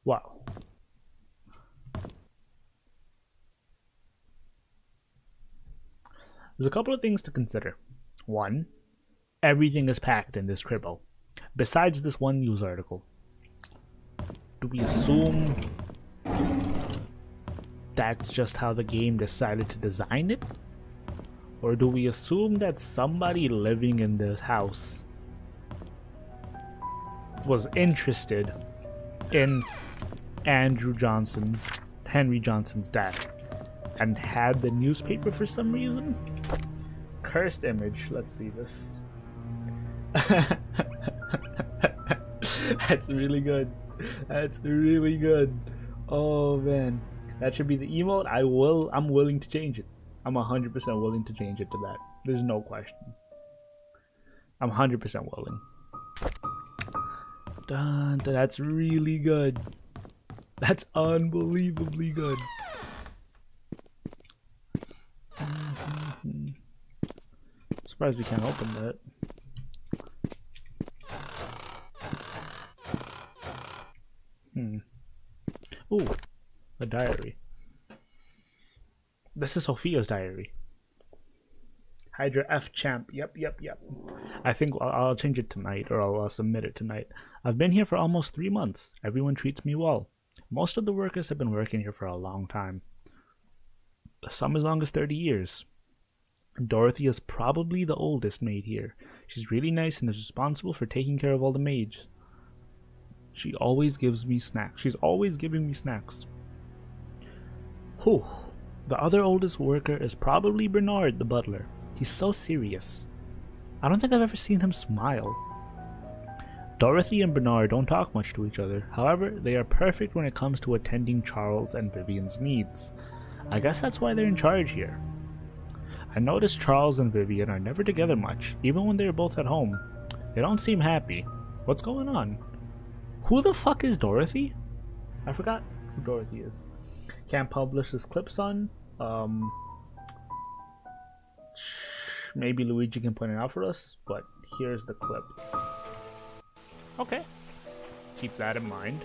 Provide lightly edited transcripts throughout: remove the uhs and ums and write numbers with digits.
Wow. There's a couple of things to consider. One, everything is packed in this cribbo. Besides this one news article. Do we assume that's just how the game decided to design it? Or do we assume that somebody living in this house was interested in Henry Johnson's death and had the newspaper for some reason? Cursed image. Let's see this. That's really good. That's really good. Oh man, that should be the emote. I'm willing to change it. I'm 100% willing to change it to that. There's no question. I'm 100% willing. That's really good. That's unbelievably good. Surprised we can't open that. Ooh, a diary. This is Sophia's diary. Hydra F champ. Yep. I think I'll change it tonight, or I'll submit it tonight. I've been here for almost 3 months. Everyone treats me well. Most of the workers have been working here for a long time. Some as long as 30 years. Dorothy is probably the oldest maid here. She's really nice and is responsible for taking care of all the maids. She always gives me snacks. She's always giving me snacks. Whew. The other oldest worker is probably Bernard, the butler. He's so serious. I don't think I've ever seen him smile. Dorothy and Bernard don't talk much to each other. However, they are perfect when it comes to attending Charles and Vivian's needs. I guess that's why they're in charge here. I noticed Charles and Vivian are never together much, even when they're both at home. They don't seem happy. What's going on? Who the fuck is Dorothy? I forgot who Dorothy is. Can't publish this clip, son. Maybe Luigi can point it out for us, but here's the clip. Okay. Keep that in mind.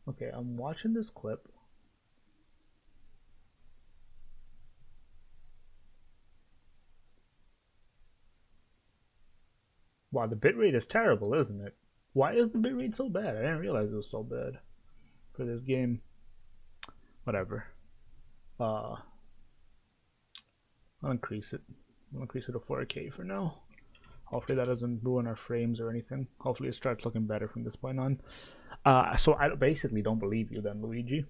Okay, I'm watching this clip. Wow, the bitrate is terrible, isn't it? Why is the bitrate so bad? I didn't realize it was so bad for this game. Whatever. I'll increase it. I'll increase it to 4K for now. Hopefully that doesn't ruin our frames or anything. Hopefully it starts looking better from this point on. So I basically don't believe you then, Luigi.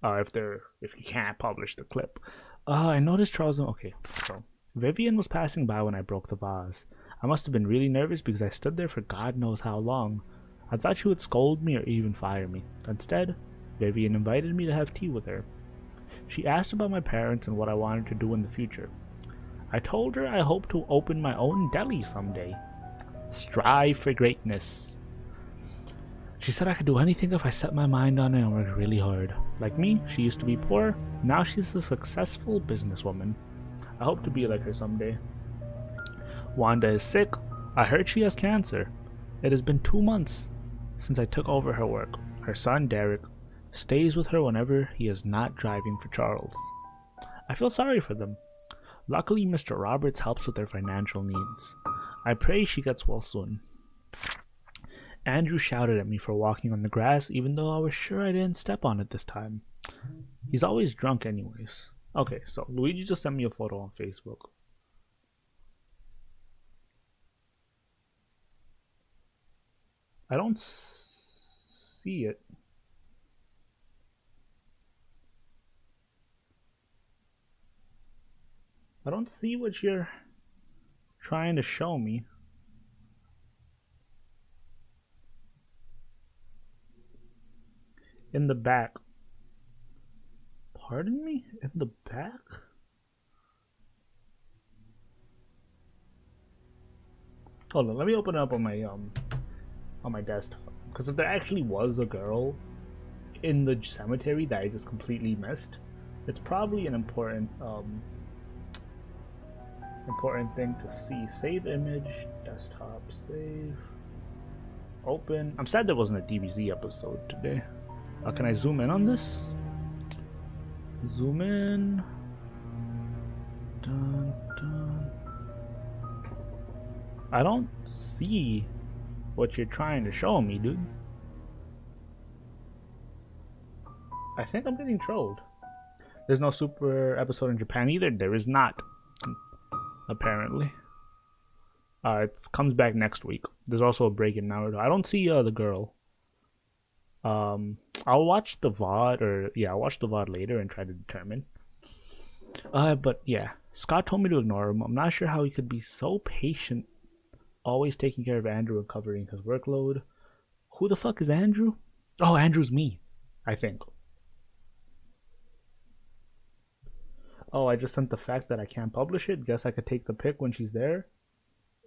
If you can't publish the clip. I noticed Charles. Okay, so Vivian was passing by when I broke the vase. I must have been really nervous because I stood there for God knows how long. I thought she would scold me or even fire me. Instead, Vivian invited me to have tea with her. She asked about my parents and what I wanted to do in the future. I told her I hope to open my own deli someday. Strive for greatness. She said I could do anything if I set my mind on it and worked really hard. Like me, she used to be poor. Now she's a successful businesswoman. I hope to be like her someday. Wanda is sick. I heard she has cancer. It has been 2 months since I took over her work. Her son, Derek, stays with her whenever he is not driving for Charles. I feel sorry for them. Luckily, Mr. Roberts helps with their financial needs. I pray she gets well soon. Andrew shouted at me for walking on the grass, even though I was sure I didn't step on it this time. He's always drunk anyways. Okay, so Luigi just sent me a photo on Facebook. I don't see it. I don't see what you're trying to show me. In the back. Pardon me? In the back? Hold on, let me open it up on my desktop. Because if there actually was a girl in the cemetery that I just completely missed, it's probably an important thing to see. Save image, desktop, save. Open. I'm sad there wasn't a DBZ episode today. Can I zoom in on this? Zoom in. Dun, dun. I don't see what you're trying to show me, dude. I think I'm getting trolled. There's no super episode in Japan either. There is not, apparently. It comes back next week. There's also a break in Naruto. I don't see the girl. I'll watch the VOD, or yeah, I'll watch the VOD later and try to determine. But yeah, Scott told me to ignore him. I'm not sure how he could be so patient, always taking care of Andrew and covering his workload. Who the fuck is Andrew? Oh, Andrew's me, I think. Oh, I just sent the fact that I can't publish it. Guess I could take the pic when she's there.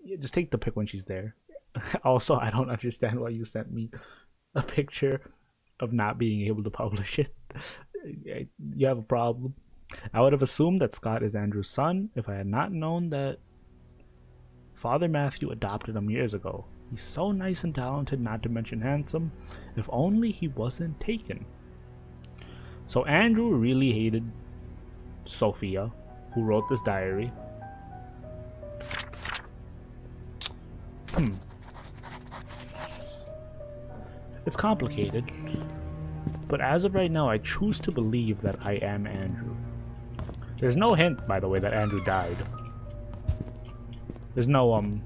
Yeah, just take the pic when she's there. Also, I don't understand why you sent me a picture of not being able to publish it. You have a problem. I would have assumed that Scott is Andrew's son if I had not known that Father Matthew adopted him years ago. He's so nice and talented, not to mention handsome. If only he wasn't taken. So Andrew really hated Sophia, who wrote this diary. It's complicated, but as of right now, I choose to believe that I am Andrew. There's no hint, by the way, that Andrew died. There's no,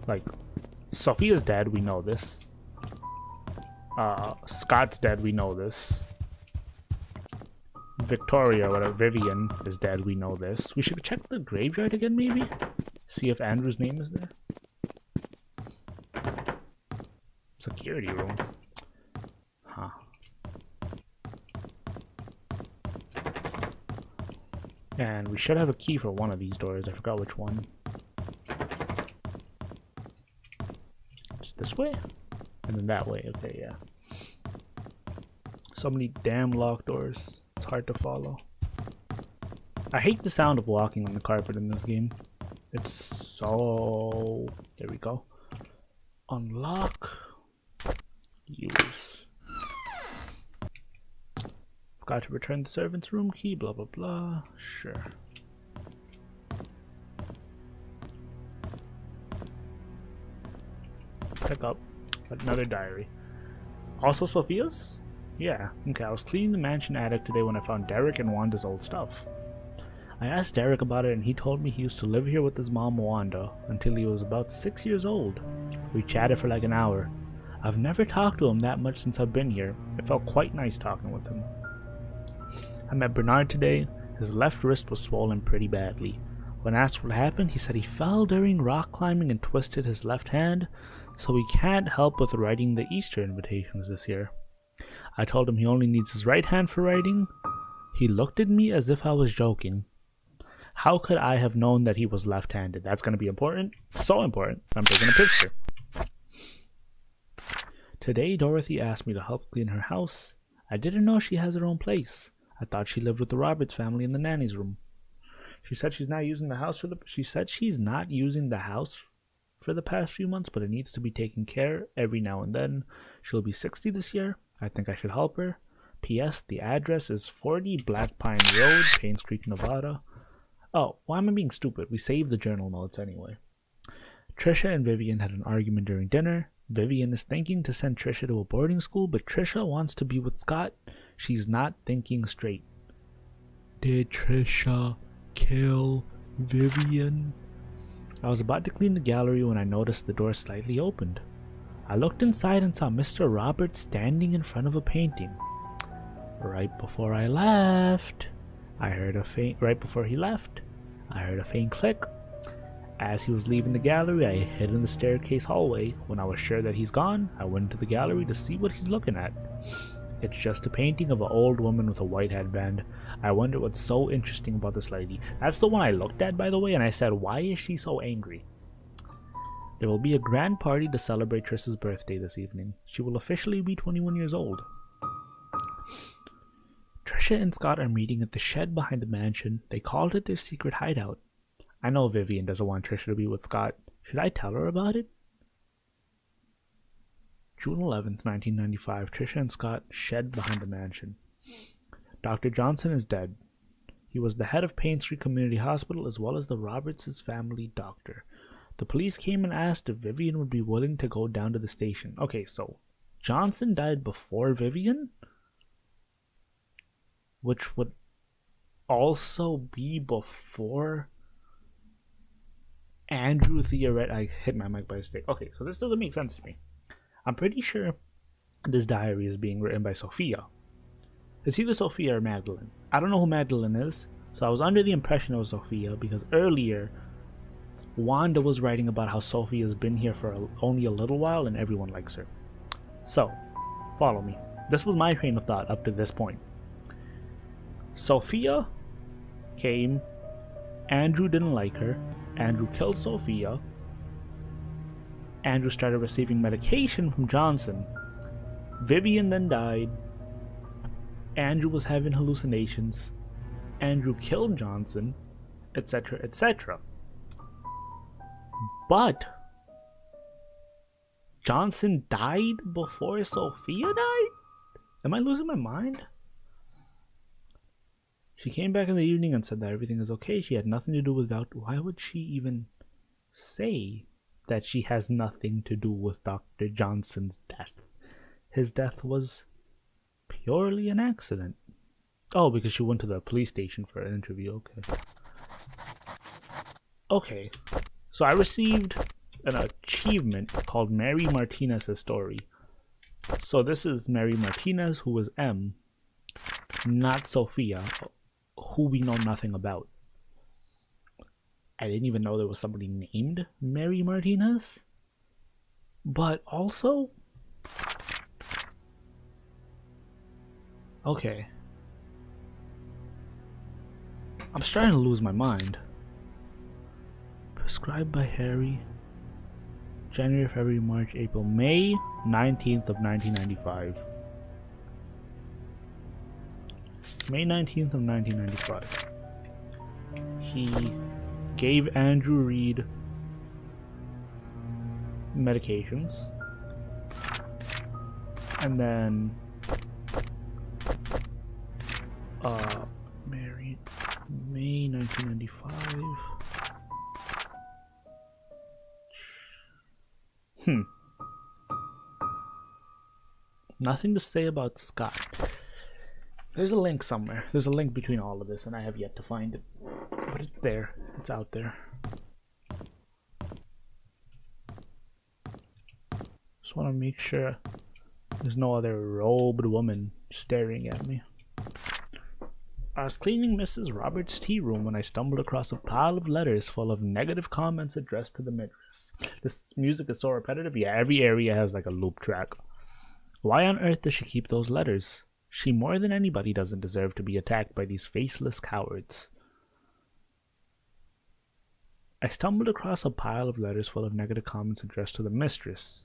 like, Sophia's dead, we know this. Scott's dead, we know this. Victoria, whatever, Vivian is dead, we know this. We should check the graveyard again, maybe? See if Andrew's name is there. Security room. Huh. And we should have a key for one of these doors. I forgot which one. It's this way? And then that way. Okay, yeah. So many damn locked doors. It's hard to follow. I hate the sound of walking on the carpet in this game. It's so... There we go. Unlock. Use. Forgot to return the servant's room key, blah blah blah. Sure. Pick up another diary. Also Sophia's? Yeah, okay, I was cleaning the mansion attic today when I found Derek and Wanda's old stuff. I asked Derek about it and he told me he used to live here with his mom Wanda until he was about 6 years old. We chatted for like an hour. I've never talked to him that much since I've been here. It felt quite nice talking with him. I met Bernard today. His left wrist was swollen pretty badly. When asked what happened, he said he fell during rock climbing and twisted his left hand, so he can't help with writing the Easter invitations this year. I told him he only needs his right hand for writing. He looked at me as if I was joking. How could I have known that he was left-handed? That's going to be important. So important. I'm taking a picture. Today, Dorothy asked me to help clean her house. I didn't know she has her own place. I thought she lived with the Roberts family in the nanny's room. She said she's not using the house for the... She said she's not using the house for the past few months, but it needs to be taken care every now and then. She'll be 60 this year. I think I should help her. P.S. The address is 40 Black Pine Road, Painscreek, Nevada. Oh, why am I being stupid? We saved the journal notes anyway. Trisha and Vivian had an argument during dinner. Vivian is thinking to send Trisha to a boarding school, but Trisha wants to be with Scott. She's not thinking straight. Did Trisha kill Vivian? I was about to clean the gallery when I noticed the door slightly opened. I looked inside and saw Mr. Roberts standing in front of a painting. Right before he left, I heard a faint click. As he was leaving the gallery, I hid in the staircase hallway. When I was sure that he's gone, I went into the gallery to see what he's looking at. It's just a painting of an old woman with a white headband. I wonder what's so interesting about this lady. That's the one I looked at, by the way, and I said, why is she so angry? There will be a grand party to celebrate Tris's birthday this evening. She will officially be 21 years old. Trisha and Scott are meeting at the shed behind the mansion. They called it their secret hideout. I know Vivian doesn't want Trisha to be with Scott. Should I tell her about it? June 11th, 1995, Trisha and Scott shed behind the mansion. Dr. Johnson is dead. He was the head of Painscreek Community Hospital as well as the Roberts' family doctor. The police came and asked if Vivian would be willing to go down to the station. Okay, so Johnson died before Vivian? Which would also be before Andrew I hit my mic by mistake. Okay, so this doesn't make sense to me. I'm pretty sure this diary is being written by Sophia. It's either Sophia or Magdalene. I don't know who Magdalene is, so I was under the impression it was Sophia because earlier Wanda was writing about how Sophia's been here for only a little while and everyone likes her. So, follow me. This was my train of thought up to this point. Sophia came, Andrew didn't like her, Andrew killed Sophia, Andrew started receiving medication from Johnson, Vivian then died, Andrew was having hallucinations, Andrew killed Johnson, etc., etc. But Johnson died before Sophia died? Am I losing my mind? She came back in the evening and said that everything is okay. She had nothing to do with Dr. Why would she even say that she has nothing to do with Dr. Johnson's death? His death was purely an accident. Oh, because she went to the police station for an interview. Okay. Okay. So I received an achievement called Mary Martinez's story. So this is Mary Martinez, who was M, not Sophia, who we know nothing about. I didn't even know there was somebody named Mary Martinez. But also, okay, I'm starting to lose my mind. Prescribed by Harry. January, February, March, April, May 19th of 1995. May 19th of 1995. He gave Andrew Reed medications. And then married May 1995. Nothing to say about Scott. There's a link somewhere. There's a link between all of this, and I have yet to find it. But it's there. It's out there. Just want to make sure there's no other robed woman staring at me. I was cleaning Mrs. Roberts' tea room when I stumbled across a pile of letters full of negative comments addressed to the mistress. This music is so repetitive. Yeah, every area has like a loop track. Why on earth does she keep those letters? She more than anybody doesn't deserve to be attacked by these faceless cowards. I stumbled across a pile of letters full of negative comments addressed to the mistress.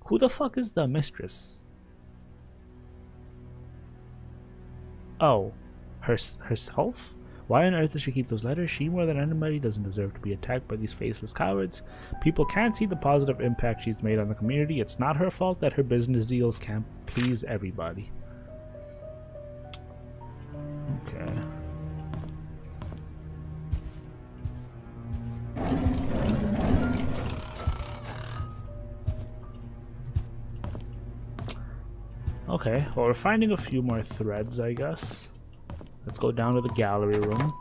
Who the fuck is the mistress? Oh, herself? Why on earth does she keep those letters? She more than anybody doesn't deserve to be attacked by these faceless cowards. People can't see the positive impact she's made on the community. It's not her fault that her business deals can't please everybody. Okay. Okay, well, we're finding a few more threads, I guess. Let's go down to the gallery room.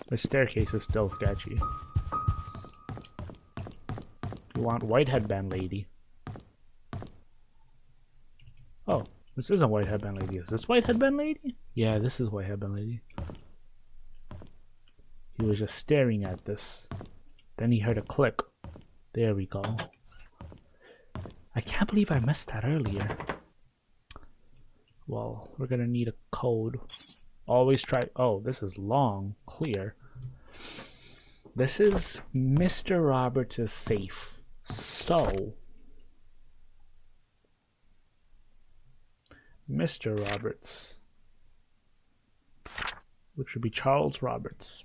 The staircase is still sketchy. You want white headband lady. Oh, this isn't white headband lady. Is this white headband lady? Yeah, this is white headband lady. He was just staring at this. Then he heard a click. There we go. I can't believe I missed that earlier. Well, we're gonna need a code. Always try. Oh, this is long. Clear. This is Mr. Roberts' safe. So, Mr. Roberts, which would be Charles Roberts.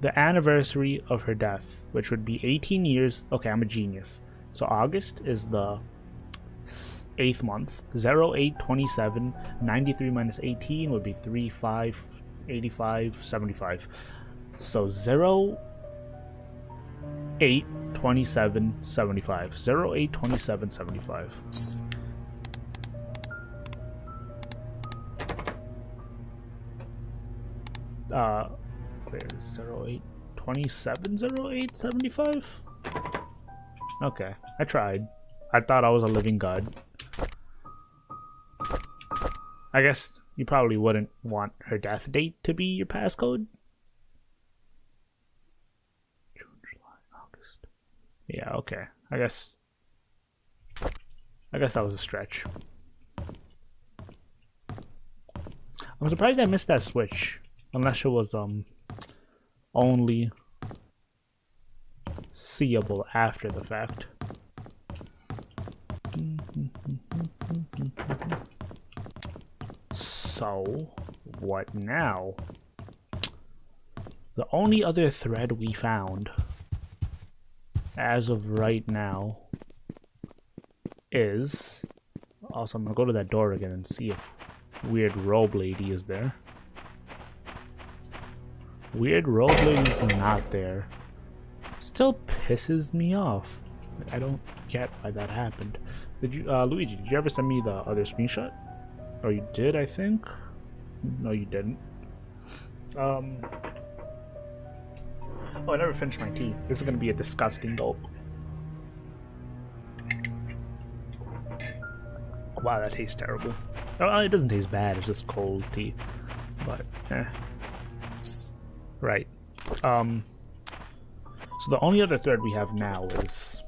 the anniversary of her death, which would be 18 years. Okay, I'm a genius. So August is the 8th month. 0827 93 minus 18 would be 35 85 75. So 0827 75. 0827 75. Where's 0827 0875? Okay, I tried. I thought I was a living god. I guess you probably wouldn't want her death date to be your passcode. June, July, August. Yeah, okay. I guess that was a stretch. I'm surprised I missed that switch. Unless it was only seeable after the fact. So, what now? The only other thread we found, as of right now, is... Also, I'm gonna go to that door again and see if Weird Robe Lady is there. Weird Robe Lady's not there. Still pisses me off. I don't get why that happened. Did you, Luigi, did you ever send me the other screenshot? Or you did, I think? No, you didn't. Oh, I never finished my tea. This is gonna be a disgusting gulp. Oh, wow, that tastes terrible. Oh, it doesn't taste bad, it's just cold tea. But, Right. So the only other thread we have now is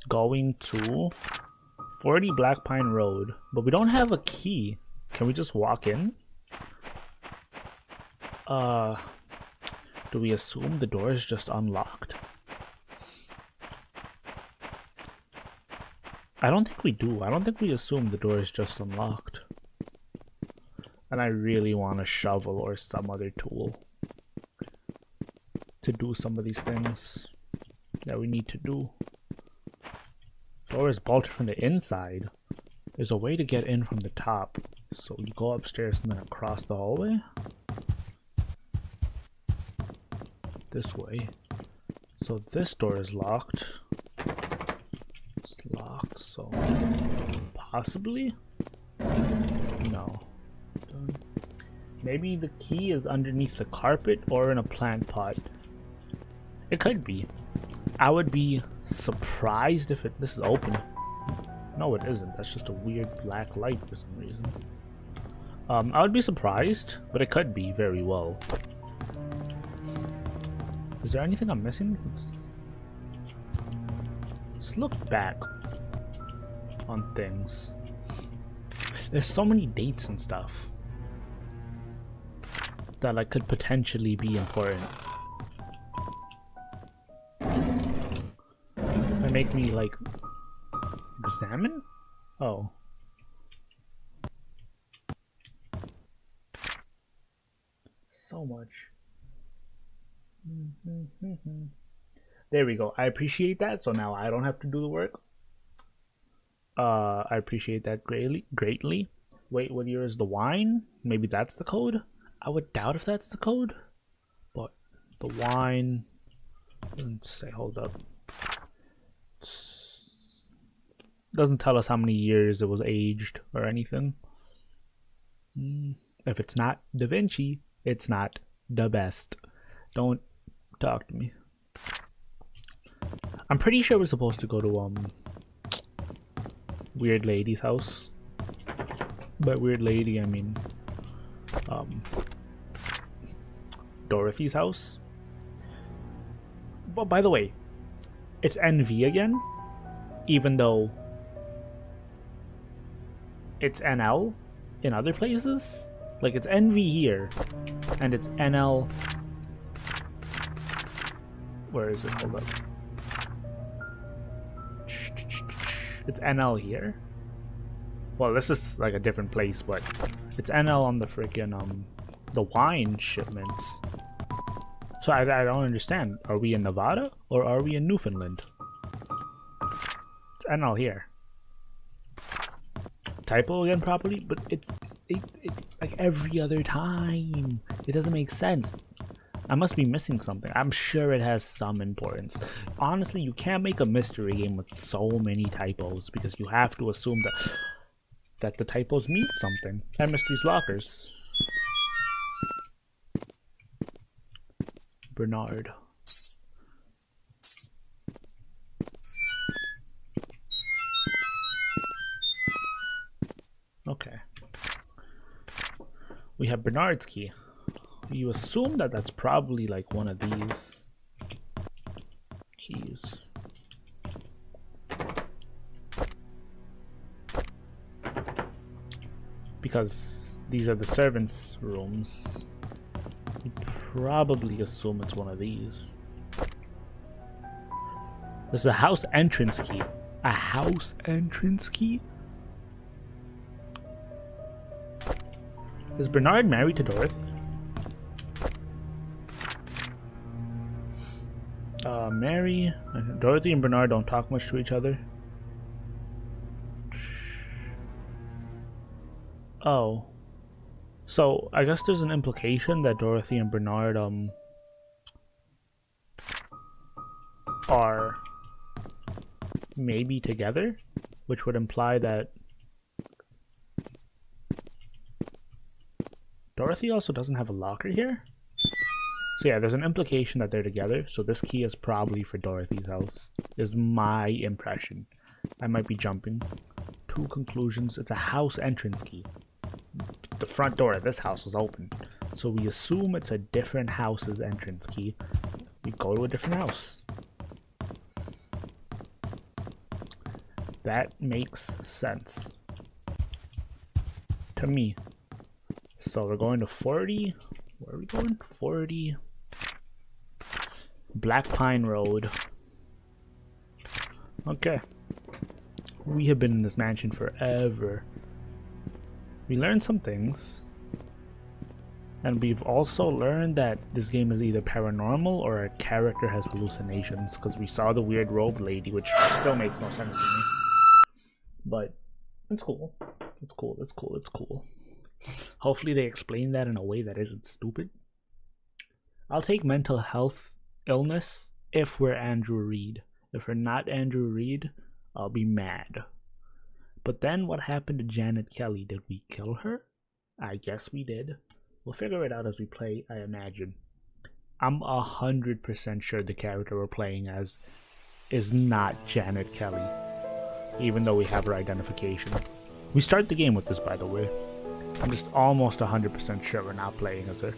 going to 40 Black Pine Road, but we don't have a key. Can we just walk in? Do we assume the door is just unlocked? I don't think we do. I don't think we assume the door is just unlocked. And I really want a shovel or some other tool to do some of these things that we need to do. The door is bolted from the inside. There's a way to get in from the top. So you go upstairs and then across the hallway. This way. So this door is locked. It's locked, so possibly? No. Maybe the key is underneath the carpet or in a plant pot. It could be. I would be surprised if this is open. No, it isn't. That's just a weird black light for some reason. I would be surprised, but it could be very well. Is there anything I'm missing? Let's look back on things. There's so many dates and stuff that like could potentially be important. That make me like examine? Oh. So much. There we go. I appreciate that. So now I don't have to do the work. I appreciate that greatly. Wait, what year is the wine? Maybe that's the code? I would doubt if that's the code. But the wine doesn't say, hold up. Doesn't tell us how many years it was aged or anything. If it's not Da Vinci, it's not the best. Don't talk to me. I'm pretty sure we're supposed to go to Weird Lady's house. By Weird Lady, I mean Dorothy's house. But by the way, it's NV again, even though it's NL in other places. Like, it's NV here, and it's NL. Where is it? Hold up. It's NL here. Well, this is like a different place, but it's NL on the freaking the wine shipments. So I don't understand. Are we in Nevada or are we in Newfoundland? I don't know here. Typo again properly, but it's like every other time. It doesn't make sense. I must be missing something. I'm sure it has some importance. Honestly, you can't make a mystery game with so many typos because you have to assume that the typos mean something. I missed these lockers. Bernard. Okay. We have Bernard's key. You assume that that's probably like one of these keys. Because these are the servants' rooms. You probably assume it's one of these. There's a house entrance key. A house entrance key? Is Bernard married to Dorothy? Mary, Dorothy and Bernard don't talk much to each other. Oh. So, I guess there's an implication that Dorothy and Bernard, are maybe together, which would imply that Dorothy also doesn't have a locker here. So yeah, there's an implication that they're together, so this key is probably for Dorothy's house, is my impression. I might be jumping to conclusions. It's a house entrance key. The front door of this house was open, so we assume it's a different house's entrance key. We go to a different house. That makes sense to me. So we're going to 40. Where are we going? 40 Black Pine Road. Okay. We have been in this mansion forever. We learned some things. And we've also learned that this game is either paranormal or a character has hallucinations, because we saw the weird robe lady, which still makes no sense to me. But it's cool. It's cool. It's cool. It's cool. Hopefully they explain that in a way that isn't stupid. I'll take mental health illness if we're Andrew Reed. If we're not Andrew Reed, I'll be mad. But then what happened to Janet Kelly? Did we kill her? I guess we did. We'll figure it out as we play, I imagine. I'm 100% sure the character we're playing as is not Janet Kelly, even though we have her identification. We start the game with this, by the way. I'm just almost 100% sure we're not playing as her.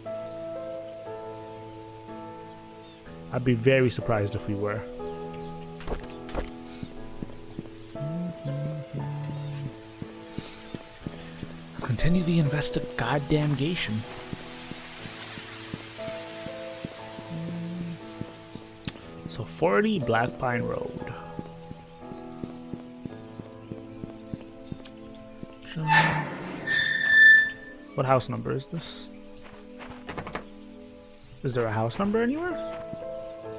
I'd be very surprised if we were. Let's continue the investigation. So 40 Black Pine Road. What house number is this? Is there a house number anywhere?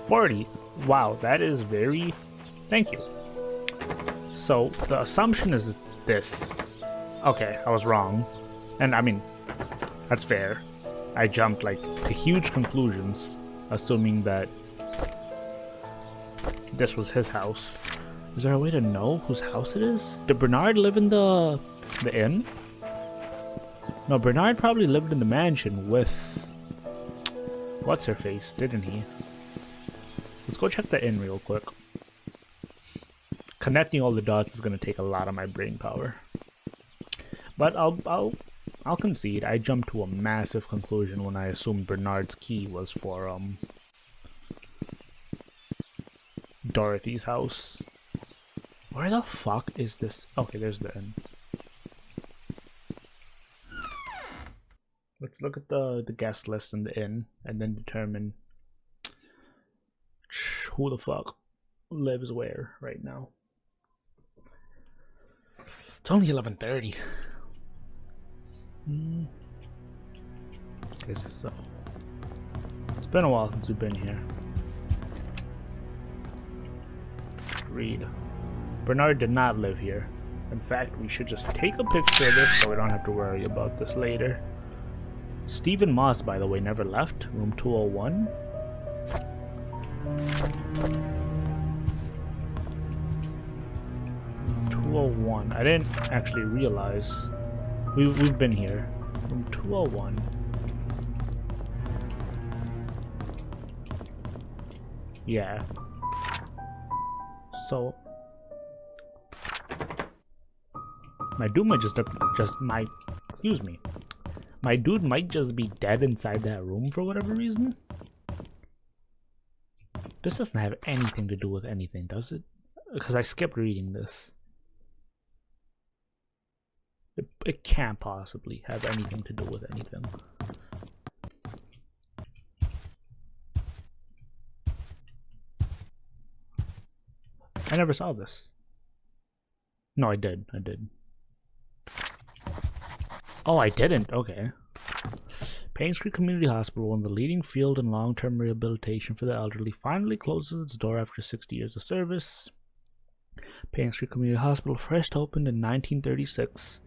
40. Wow, that is very... Thank you. So, the assumption is this. Okay, I was wrong. And, I mean, that's fair. I jumped, like, to huge conclusions, assuming that this was his house. Is there a way to know whose house it is? Did Bernard live in the inn? No, Bernard probably lived in the mansion with... What's-her-face, didn't he? Let's go check the inn real quick. Connecting all the dots is going to take a lot of my brain power. But I'll concede. I jumped to a massive conclusion when I assumed Bernard's key was for Dorothy's house. Where the fuck is this? Okay, there's the inn. Let's look at the guest list in the inn and then determine who the fuck lives where right now. It's only 11:30. Okay, so It's been a while since we've been here. Read. Bernard did not live here. In fact, we should just take a picture of this so we don't have to worry about this later. Stephen Moss, by the way, never left. Room 201. Room 201. I didn't actually realize. We've been here. Room 201. Yeah. So my dude might excuse me. My dude might just be dead inside that room for whatever reason. This doesn't have anything to do with anything, does it? Because I skipped reading this. It can't possibly have anything to do with anything. I never saw this. No, I did. Oh, I didn't. Okay. Painscreek Community Hospital, one of the leading field in long-term rehabilitation for the elderly, finally closes its door after 60 years of service. Painscreek Community Hospital first opened in 1936,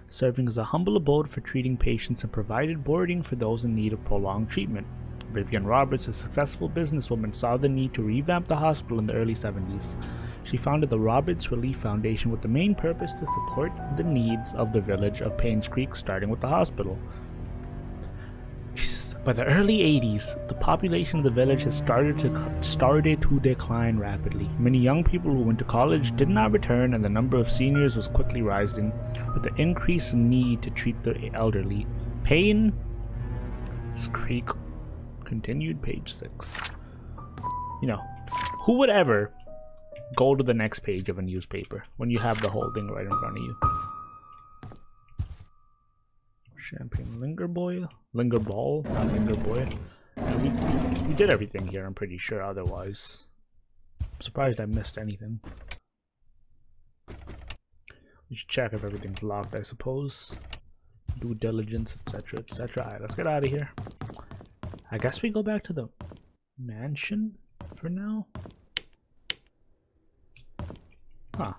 serving as a humble abode for treating patients and provided boarding for those in need of prolonged treatment. Vivian Roberts, a successful businesswoman, saw the need to revamp the hospital in the early 70s. She founded the Roberts Relief Foundation with the main purpose to support the needs of the village of Painscreek, starting with the hospital. By the early 80s, the population of the village had started to decline rapidly. Many young people who went to college did not return, and the number of seniors was quickly rising, with the increased need to treat the elderly. Painscreek continued, page 6. You know, who would ever go to the next page of a newspaper when you have the whole thing right in front of you? Champagne Linger Ball, not Linger Boy. We did everything here, I'm pretty sure, otherwise. I'm surprised I missed anything. We should check if everything's locked, I suppose. Due diligence, etc., etc. Alright, let's get out of here. I guess we go back to the mansion for now. Huh.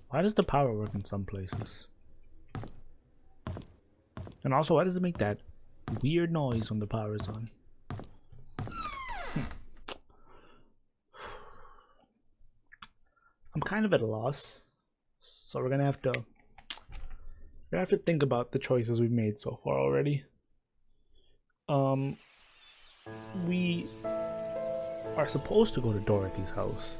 Why does the power work in some places? And also, why does it make that weird noise when the power is on? I'm kind of at a loss, so we're gonna have to think about the choices we've made so far already. We are supposed to go to Dorothy's house,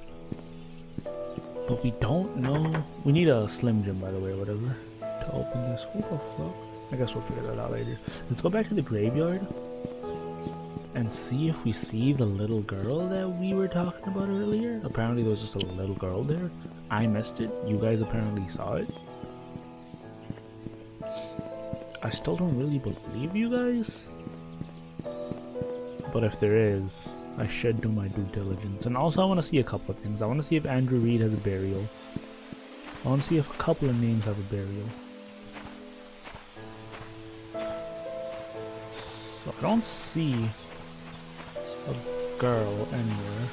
but we don't know. We need a Slim Jim, by the way, or whatever, to open this. What the fuck? I guess we'll figure that out later. Let's go back to the graveyard and see if we see the little girl that we were talking about earlier. Apparently there was just a little girl there. I missed it. You guys apparently saw it. I still don't really believe you guys. But if there is, I should do my due diligence. And also I want to see a couple of things. I want to see if Andrew Reed has a burial. I want to see if a couple of names have a burial. So I don't see a girl anywhere.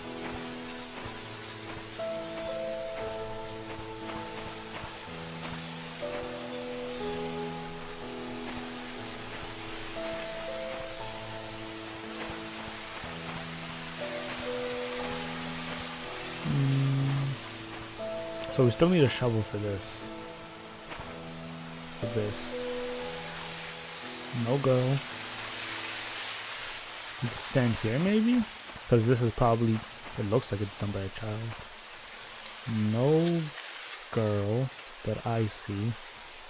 So we still need a shovel for this. For this. No girl. You can stand here maybe? Because this is probably, it looks like it's done by a child. No girl that I see.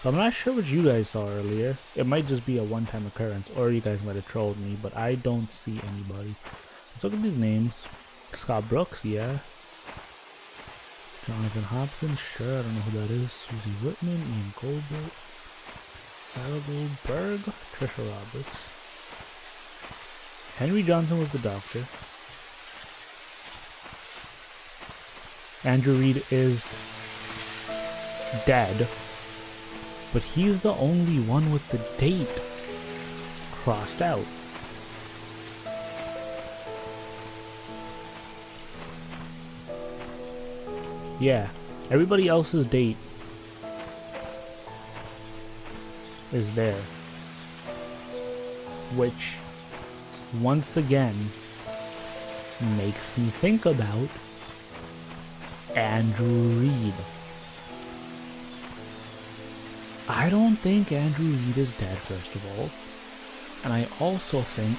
So I'm not sure what you guys saw earlier. It might just be a one-time occurrence, or you guys might have trolled me, but I don't see anybody. Let's look at these names. Scott Brooks, yeah. Jonathan Hopkins, sure, I don't know who that is. Susie Whitman, Ian Goldberg, Sarah Goldberg, Trisha Roberts. Henry Johnson was the doctor. Andrew Reed is dead, but he's the only one with the date crossed out. Yeah, everybody else's date is there. Which, once again, makes me think about Andrew Reid. I don't think Andrew Reid is dead, first of all. And I also think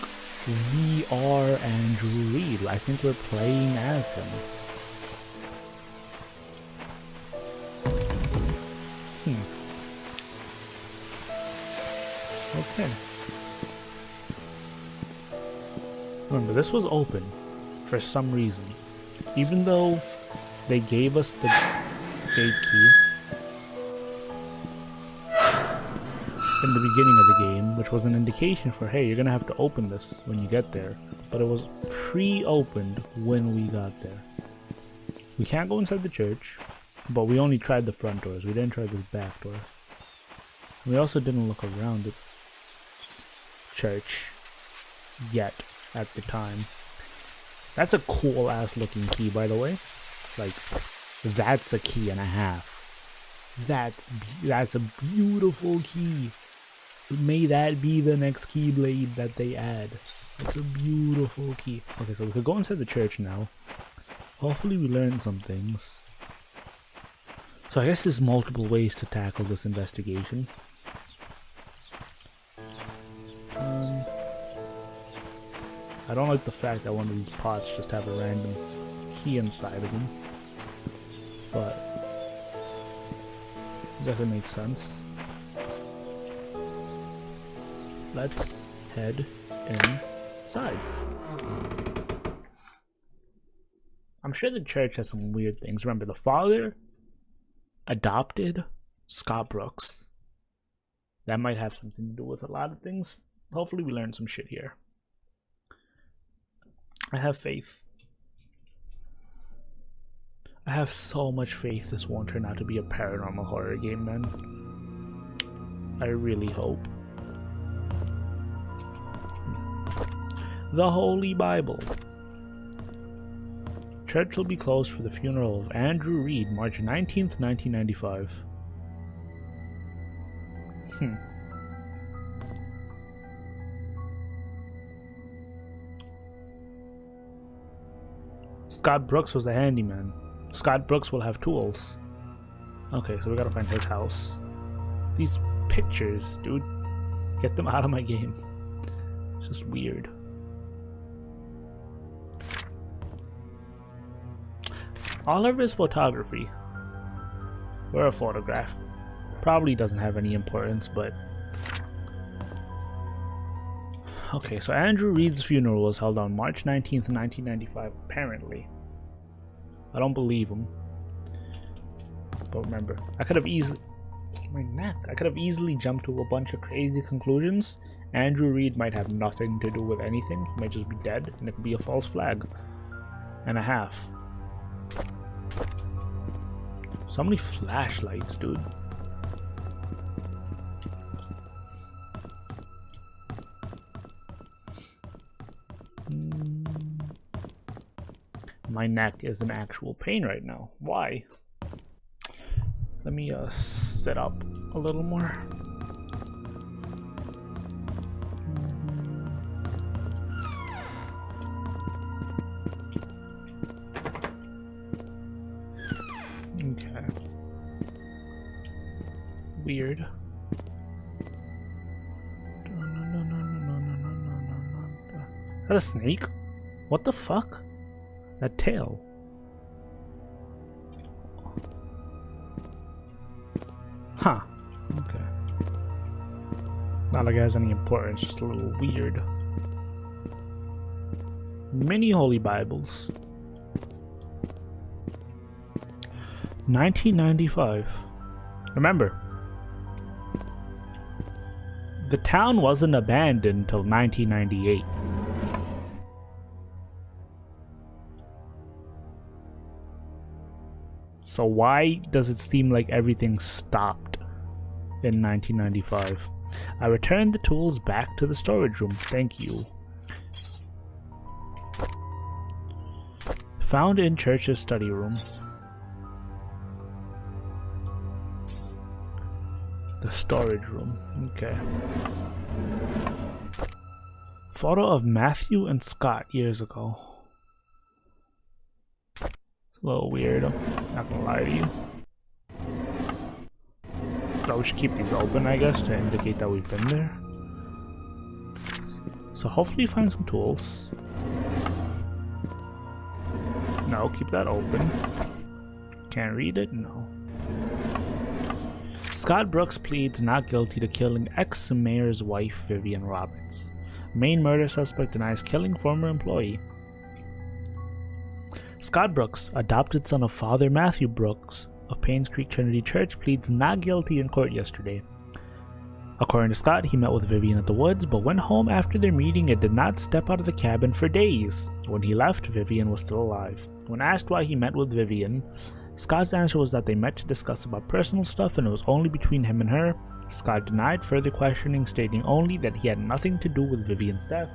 we are Andrew Reid. I think we're playing as him. Okay. Remember, this was open for some reason. Even though they gave us the gate key in the beginning of the game, which was an indication for, hey, you're gonna have to open this when you get there. But it was pre-opened when we got there. We can't go inside the church, but we only tried the front doors. We didn't try the back door. We also didn't look around the church yet at the time. That's a cool ass looking key, by the way. Like, that's a key and a half. That's a beautiful key. May that be the next keyblade that they add. It's a beautiful key. Okay, so we could go inside the church now. Hopefully we learn some things. So I guess there's multiple ways to tackle this investigation. I don't like the fact that one of these pots just have a random key inside of them. But I guess it makes sense. Let's head inside. I'm sure the church has some weird things. Remember, the father adopted Scott Brooks. That might have something to do with a lot of things. Hopefully we learn some shit here. I have faith. I have so much faith this won't turn out to be a paranormal horror game, man. I really hope. The Holy Bible. Church will be closed for the funeral of Andrew Reid, March 19th, 1995. Scott Brooks was a handyman. Scott Brooks will have tools. Okay, so we gotta find his house. These pictures, dude. Get them out of my game. It's just weird. All of his photography. Or a photograph. Probably doesn't have any importance, but... Okay, so Andrew Reid's funeral was held on March 19th, 1995, apparently. I don't believe him. But remember, I could have easily... My neck. I could have easily jumped to a bunch of crazy conclusions. Andrew Reid might have nothing to do with anything. He might just be dead, and it could be a false flag. And a half. So many flashlights, dude. My neck is in actual pain right now. Why? Let me sit up a little more. Okay. Weird. Is that a snake? What the fuck? That tail. Huh. Okay. Not like it has any importance, just a little weird. Many Holy Bibles. 1995. Remember, the town wasn't abandoned until 1998. So why does it seem like everything stopped in 1995? I returned the tools back to the storage room. Thank you. Found in Church's study room. The storage room. Okay. Photo of Matthew and Scott years ago. It's a little weird, I'm not gonna lie to you. So we should keep these open, I guess, to indicate that we've been there. So hopefully you find some tools. No, keep that open. Can't read it? No. Scott Brooks pleads not guilty to killing ex-mayor's wife, Vivian Roberts. Main murder suspect denies killing former employee. Scott Brooks, adopted son of Father Matthew Brooks of Painscreek Trinity Church, pleads not guilty in court yesterday. According to Scott, he met with Vivian at the woods, but went home after their meeting and did not step out of the cabin for days. When he left, Vivian was still alive. When asked why he met with Vivian, Scott's answer was that they met to discuss about personal stuff and it was only between him and her. Scott denied further questioning, stating only that he had nothing to do with Vivian's death.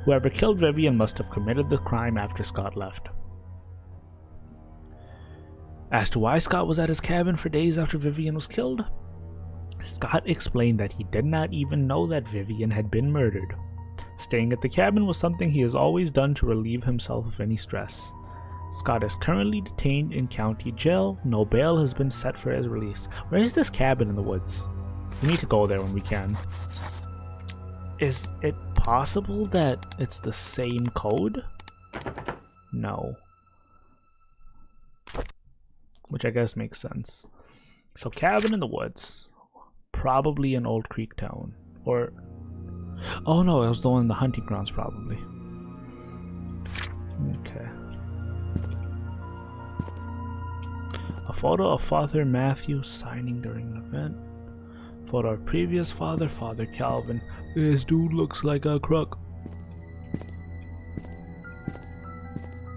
Whoever killed Vivian must have committed the crime after Scott left. As to why Scott was at his cabin for days after Vivian was killed, Scott explained that he did not even know that Vivian had been murdered. Staying at the cabin was something he has always done to relieve himself of any stress. Scott is currently detained in county jail. No bail has been set for his release. Where is this cabin in the woods? We need to go there when we can. Is it possible that it's the same code? No. Which I guess makes sense. So cabin in the woods. Probably an old creek town. Or... oh no, it was the one in the hunting grounds probably. Okay. A photo of Father Matthew signing during an event. Photo of previous father, Father Calvin. This dude looks like a crook.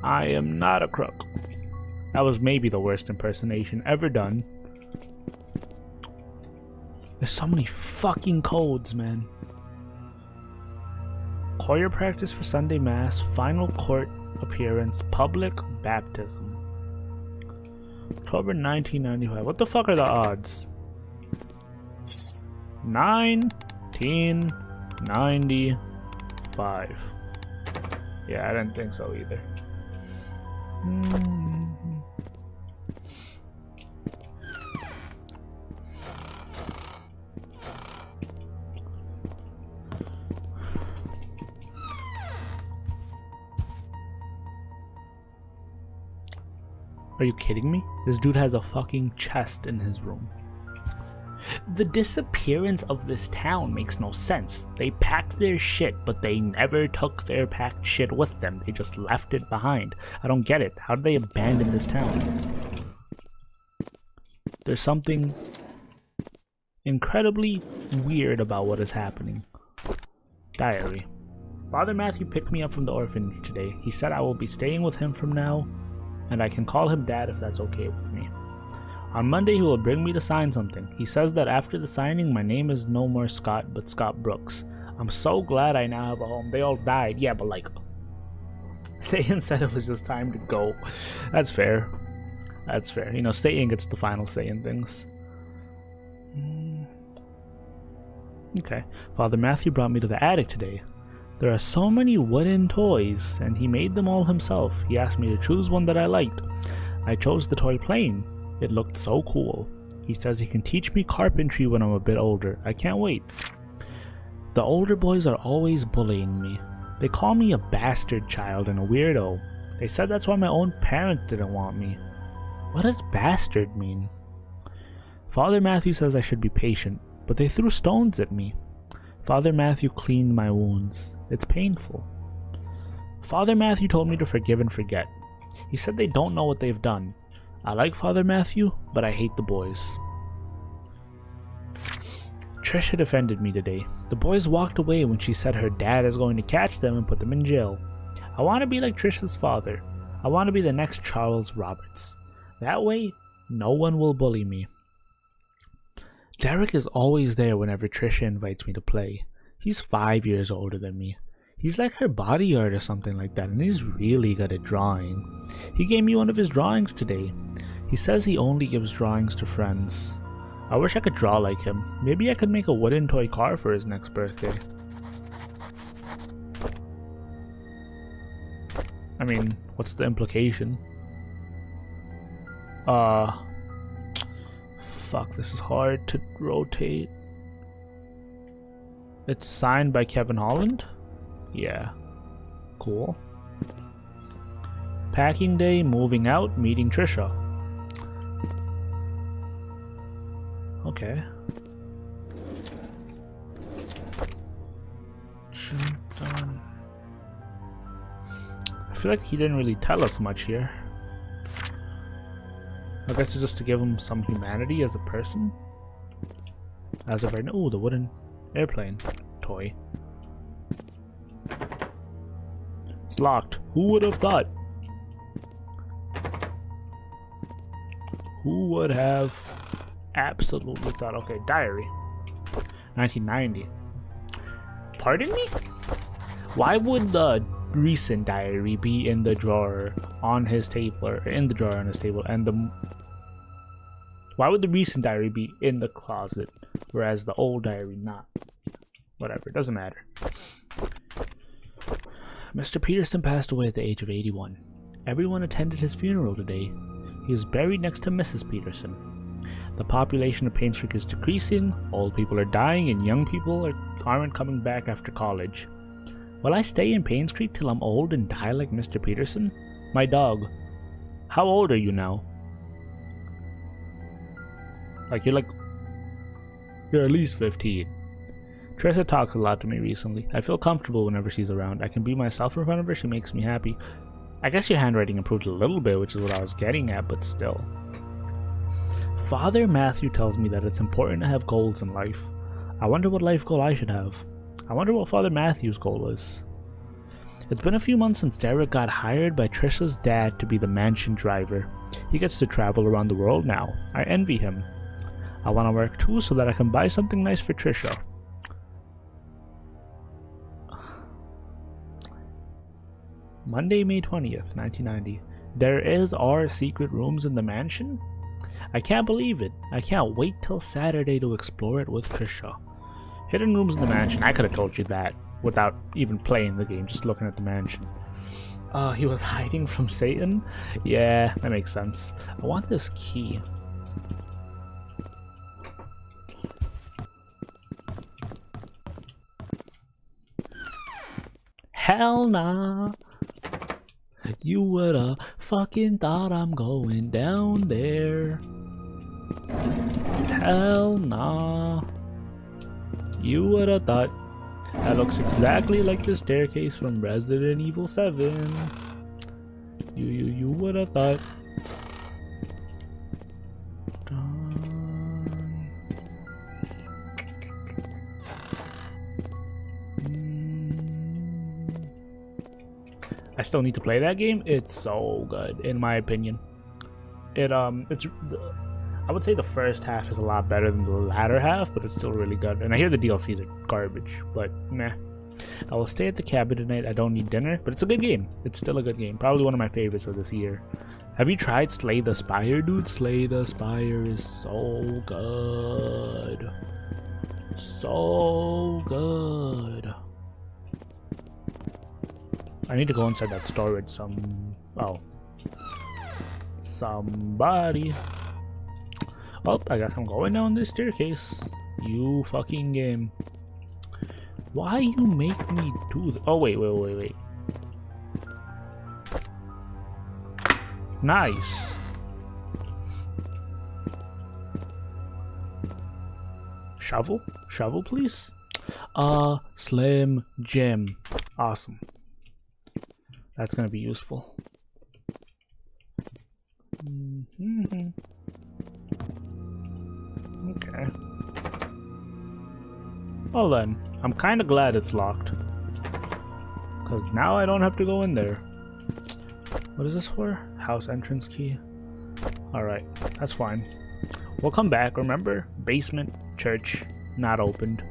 I am not a crook. That was maybe the worst impersonation ever done. There's so many fucking codes, man. Choir practice for Sunday Mass, final court appearance, public baptism. October 1995. What the fuck are the odds? 1995. Yeah, I didn't think so either. Are you kidding me? This dude has a fucking chest in his room. The disappearance of this town makes no sense. They packed their shit, but they never took their packed shit with them. They just left it behind. I don't get it. How did they abandon this town? There's something incredibly weird about what is happening. Diary. Father Matthew picked me up from the orphanage today. He said I will be staying with him from now, and I can call him Dad if that's okay with me. On Monday, he will bring me to sign something. He says that after the signing, my name is no more Scott, but Scott Brooks. I'm so glad I now have a home. They all died. Yeah, but like, Satan said it was just time to go. That's fair. That's fair. You know, Satan gets the final say in things. Okay. Father Matthew brought me to the attic today. There are so many wooden toys, and he made them all himself. He asked me to choose one that I liked. I chose the toy plane. It looked so cool. He says he can teach me carpentry when I'm a bit older. I can't wait. The older boys are always bullying me. They call me a bastard child and a weirdo. They said that's why my own parents didn't want me. What does bastard mean? Father Matthew says I should be patient, but they threw stones at me. Father Matthew cleaned my wounds. It's painful. Father Matthew told me to forgive and forget. He said they don't know what they've done. I like Father Matthew, but I hate the boys. Trisha defended me today. The boys walked away when she said her dad is going to catch them and put them in jail. I want to be like Trisha's father. I want to be the next Charles Roberts. That way, no one will bully me. Derek is always there whenever Trisha invites me to play. He's 5 years older than me. He's like her bodyguard or something like that, and he's really good at drawing. He gave me one of his drawings today. He says he only gives drawings to friends. I wish I could draw like him. Maybe I could make a wooden toy car for his next birthday. I mean, what's the implication? Fuck, this is hard to rotate. It's signed by Kevin Holland? Yeah. Cool. Packing day, moving out, meeting Trisha. Okay. I feel like he didn't really tell us much here. I guess it's just to give him some humanity as a person. As of right now, ooh, the wooden airplane toy. It's locked. Who would have thought? Who would have absolutely thought? Okay, diary. 1990. Pardon me? Why would the recent diary be in the drawer on his table, or in the drawer on his table, and the why would the recent diary be in the closet, whereas the old diary not? Whatever, it doesn't matter. Mr. Peterson passed away at the age of 81. Everyone attended his funeral today. He is buried next to Mrs. Peterson. The population of Painscreek is decreasing, old people are dying, and young people aren't coming back after college. Will I stay in Painscreek till I'm old and die like Mr. Peterson? My dog. How old are you now? You're at least 15. Trisha talks a lot to me recently. I feel comfortable whenever she's around. I can be myself in front of her. She makes me happy. I guess your handwriting improved a little bit, which is what I was getting at, but still. Father Matthew tells me that it's important to have goals in life. I wonder what life goal I should have. I wonder what Father Matthew's goal is. It's been a few months since Derek got hired by Trisha's dad to be the mansion driver. He gets to travel around the world now. I envy him. I want to work too so that I can buy something nice for Trisha. Monday, May 20th, 1990. There are secret rooms in the mansion? I can't believe it. I can't wait till Saturday to explore it with Trisha. Hidden rooms in the mansion. I could have told you that without even playing the game, just looking at the mansion. He was hiding from Satan? Yeah, that makes sense. I want this key. Hell nah. You would've fucking thought I'm going down there. Hell nah. You would've thought. That looks exactly like the staircase from Resident Evil 7. You would've thought. I still need to play that game. It's so good, in my opinion. I would say the first half is a lot better than the latter half, but it's still really good. And I hear the DLCs are garbage, but meh. I will stay at the cabin tonight. I don't need dinner, but it's a good game. It's still a good game. Probably one of my favorites of this year. Have you tried Slay the Spire, dude? Slay the Spire is so good. So good. I need to go inside that storage somebody. Oh, I guess I'm going down this staircase. You fucking game. Why you make me do this? Oh, wait. Nice. Shovel? Shovel, please? Slim Jim. Awesome. That's gonna be useful. Okay. Well then, I'm kinda glad it's locked. Cause now I don't have to go in there. What is this for? House entrance key. Alright, that's fine. We'll come back, remember? Basement, church, not opened.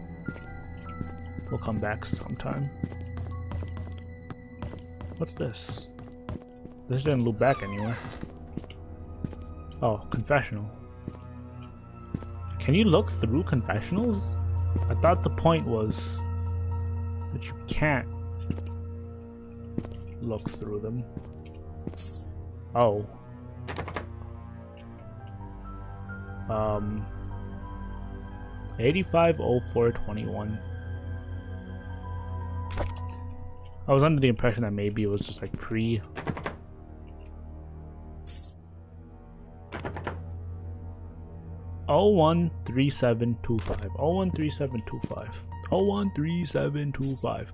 We'll come back sometime. What's this? This didn't loop back anywhere. Oh, confessional. Can you look through confessionals? I thought the point was that you can't look through them. Oh. 850421. I was under the impression that maybe it was just like pre. Oh 013725. 013725. 013725.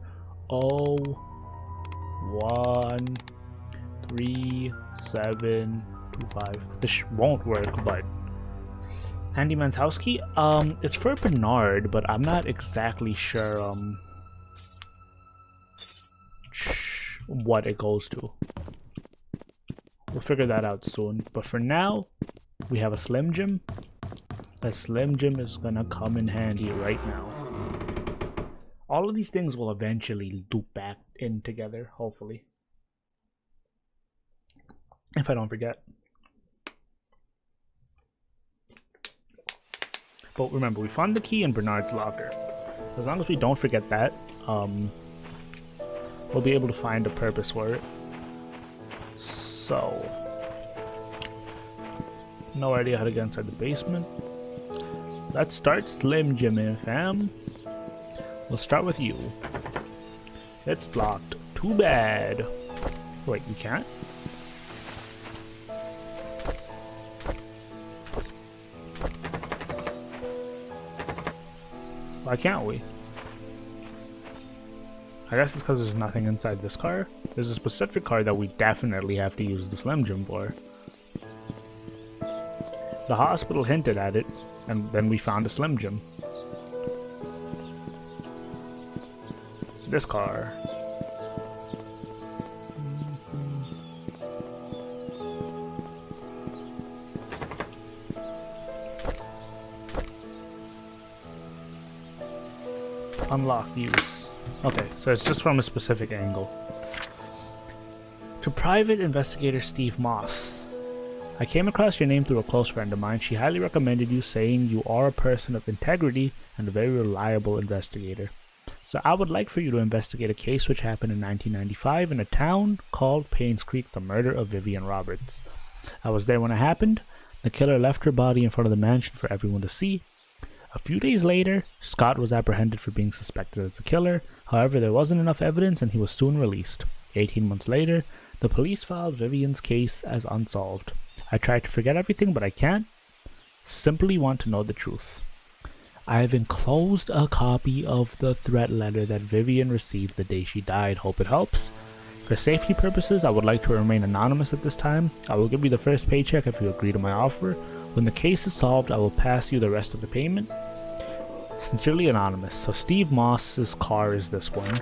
013725. This won't work, but Handyman's house key? It's for Bernard, but I'm not exactly sure what it goes to. We'll figure that out soon. But for now, we have a Slim Jim. A Slim Jim is gonna come in handy right now. All of these things will eventually loop back in together, hopefully. If I don't forget. But remember, we found the key in Bernard's locker. As long as we don't forget that, we'll be able to find a purpose for it. So, no idea how to get inside the basement. Let's start Slim Jim, fam. We'll start with you. It's locked. Too bad. Wait, you can't? Why can't we? I guess it's because there's nothing inside this car. There's a specific car that we definitely have to use the Slim Jim for. The hospital hinted at it, and then we found a Slim Jim. This car. Unlock use. Okay, so it's just from a specific angle. To Private Investigator Steve Moss. I came across your name through a close friend of mine. She highly recommended you, saying you are a person of integrity and a very reliable investigator. So I would like for you to investigate a case which happened in 1995 in a town called Painscreek, the murder of Vivian Roberts. I was there when it happened. The killer left her body in front of the mansion for everyone to see. A few days later, Scott was apprehended for being suspected as a killer. However, there wasn't enough evidence and he was soon released. 18 months later, the police filed Vivian's case as unsolved. I tried to forget everything, but I can't. Simply want to know the truth. I have enclosed a copy of the threat letter that Vivian received the day she died. Hope it helps. For safety purposes, I would like to remain anonymous at this time. I will give you the first paycheck if you agree to my offer. When the case is solved, I will pass you the rest of the payment. Sincerely anonymous. So Steve Moss's car is this one.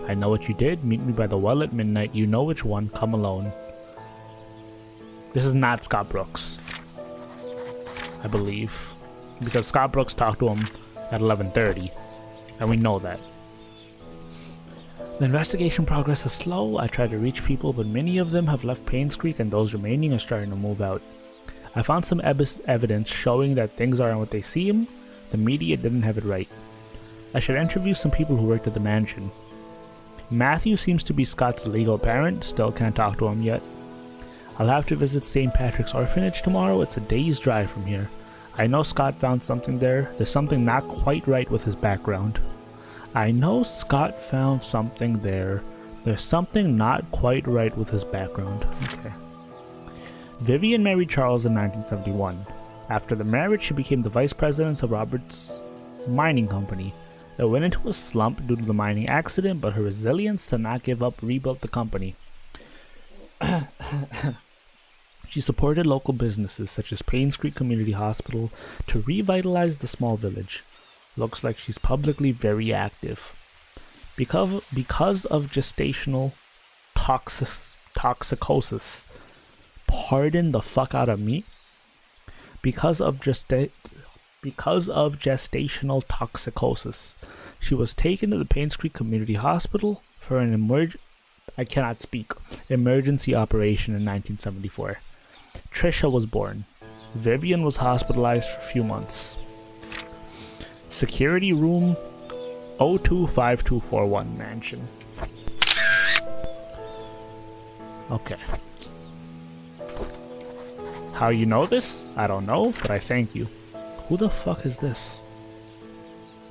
I know what you did. Meet me by the well at midnight. You know which one. Come alone. This is not Scott Brooks, I believe, because Scott Brooks talked to him at 11:30, and we know that. The investigation progress is slow. I try to reach people, but many of them have left Painscreek, and those remaining are starting to move out. I found some evidence showing that things aren't what they seem. The media didn't have it right. I should interview some people who worked at the mansion. Matthew seems to be Scott's legal parent. Still can't talk to him yet. I'll have to visit St. Patrick's Orphanage tomorrow. It's a day's drive from here. I know Scott found something there. There's something not quite right with his background. I know Scott found something there. There's something not quite right with his background. Okay. Vivian married Charles in 1971. After the marriage, she became the vice president of Robert's mining company. It went into a slump due to the mining accident, but her resilience to not give up rebuilt the company. She supported local businesses such as Painscreek Community Hospital to revitalize the small village. Looks like she's publicly very active. Because of gestational toxicosis. Pardon the fuck out of me. Because of gestational toxicosis, she was taken to the Painscreek Community Hospital for an emergency operation in 1974. Trisha was born. Vivian was hospitalized for a few months. Security room 025241 mansion. Okay. How you know this? I don't know, but I thank you. Who the fuck is this?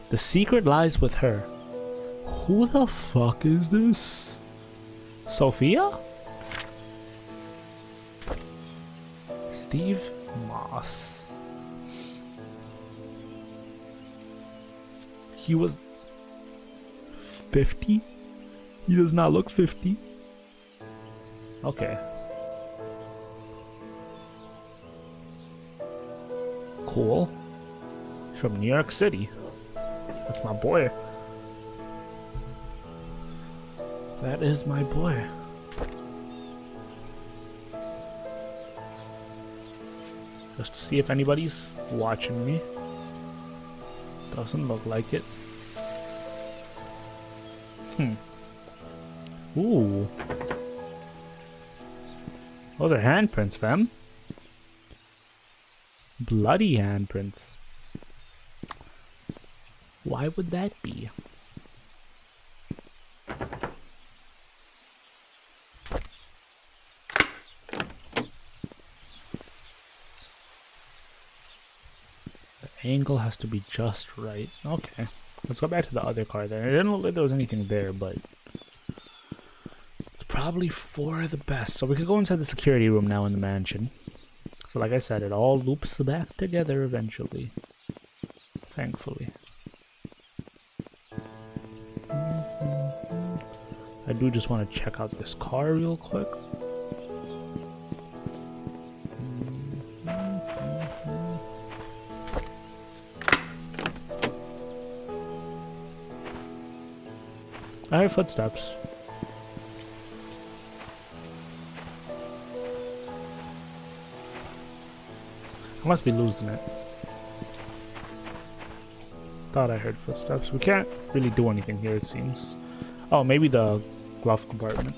The secret lies with her. Who the fuck is this? Sophia? Steve Moss. He was 50? He does not look 50. Okay. Cool. He's from New York City. That's my boy. That is my boy. Just to see if anybody's watching me. Doesn't look like it. Ooh. Oh, they're handprints, fam. Bloody handprints. Why would that be? The angle has to be just right. Okay. Let's go back to the other car there. It didn't look like there was anything there, but it's probably for the best. So we could go inside the security room now in the mansion. So like I said, it all loops back together eventually. Thankfully. I do just want to check out this car real quick. I hear footsteps. I must be losing it. Thought I heard footsteps. We can't really do anything here, it seems. Oh, maybe the glove compartment.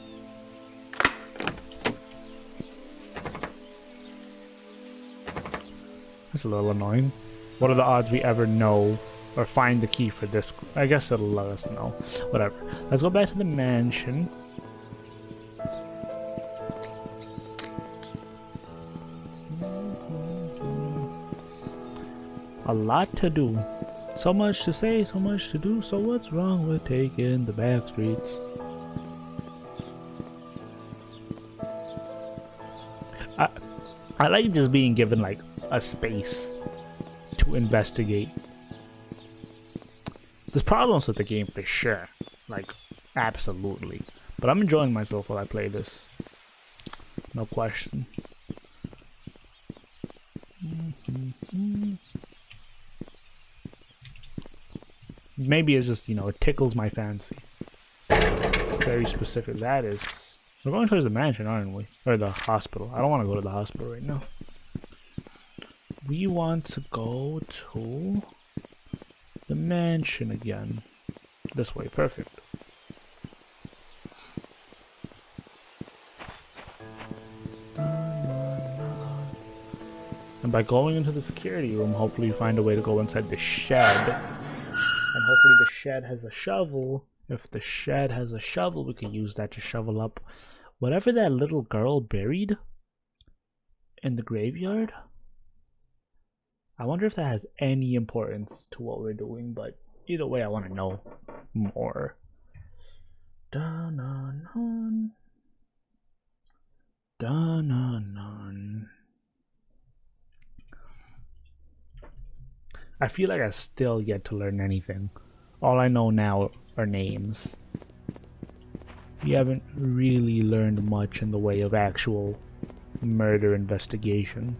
That's a little annoying. What are the odds we ever know or find the key for this? I guess it'll let us know. Whatever. Let's go back to the mansion. A lot to do. So much to say, so much to do. So what's wrong with taking the back streets? I like just being given like a space to investigate. There's problems with the game for sure. Like, absolutely. But I'm enjoying myself while I play this. No question. Maybe it's just, you know, it tickles my fancy. Very specific. That is... We're going towards the mansion, aren't we? Or the hospital. I don't want to go to the hospital right now. We want to go to the mansion again. This way. Perfect. And by going into the security room, hopefully you find a way to go inside the shed. And hopefully the shed has a shovel. If the shed has a shovel, we can use that to shovel up whatever that little girl buried in the graveyard. I wonder if that has any importance to what we're doing, but either way I want to know more. Dun-dun-dun. Dun-dun-dun. I feel like I still yet to learn anything. All I know now are names. We haven't really learned much in the way of actual murder investigation.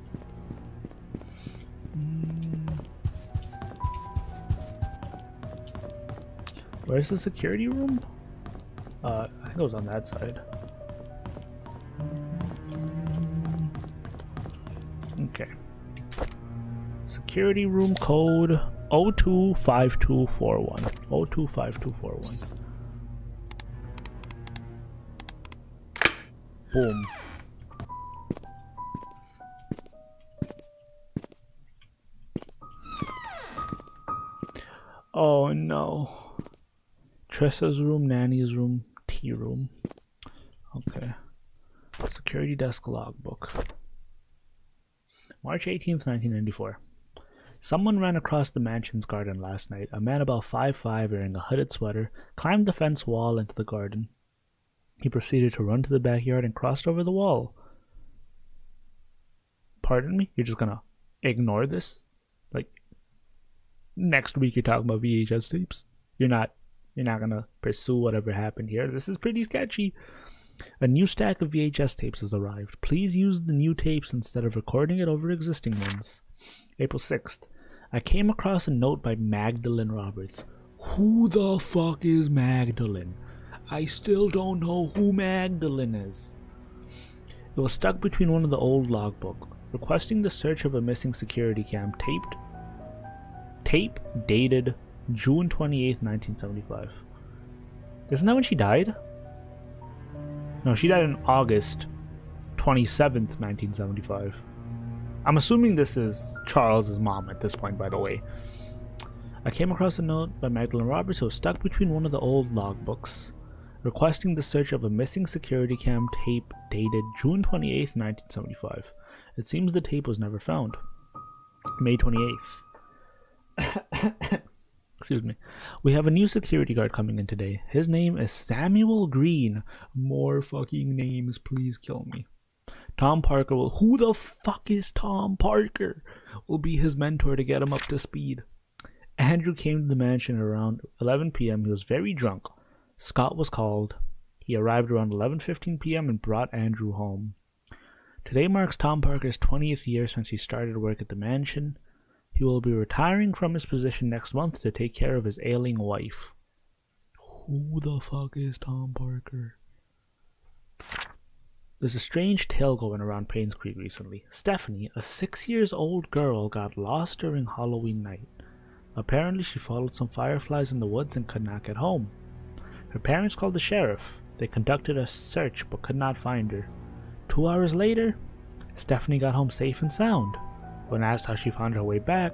Where's the security room? I think it was on that side. Okay. Security room code 025241. 025241. Boom. Oh no. Tressa's room, Nanny's room, tea room. Okay. Security desk logbook. March 18th, 1994. Someone ran across the mansion's garden last night. A man about 5'5", wearing a hooded sweater, climbed the fence wall into the garden. He proceeded to run to the backyard and crossed over the wall. Pardon me? You're just gonna ignore this? Like, next week you're talking about VHS tapes? You're not gonna pursue whatever happened here. This is pretty sketchy. A new stack of VHS tapes has arrived. Please use the new tapes instead of recording it over existing ones. April 6th. I came across a note by Magdalene Roberts. Who the fuck is Magdalene? I still don't know who Magdalene is. It was stuck between one of the old logbook, requesting the search of a missing security cam tape dated June 28th, 1975. Isn't that when she died? No, she died on August 27th, 1975. I'm assuming this is Charles's mom at this point, by the way. I came across a note by Magdalene Roberts who was stuck between one of the old logbooks, requesting the search of a missing security cam tape dated June 28th, 1975. It seems the tape was never found. May 28th. Excuse me. We have a new security guard coming in today. His name is Samuel Green. More fucking names, please kill me. Tom Parker will... Who the fuck is Tom Parker? Will be his mentor to get him up to speed. Andrew came to the mansion around 11 p.m. He was very drunk. Scott was called. He arrived around 11:15 p.m. and brought Andrew home. Today marks Tom Parker's 20th year since he started work at the mansion. He will be retiring from his position next month to take care of his ailing wife. Who the fuck is Tom Parker? There's a strange tale going around Painscreek recently. Stephanie, a 6-year-old girl, got lost during Halloween night. Apparently she followed some fireflies in the woods and could not get home. Her parents called the sheriff. They conducted a search but could not find her. 2 hours later, Stephanie got home safe and sound. When asked how she found her way back,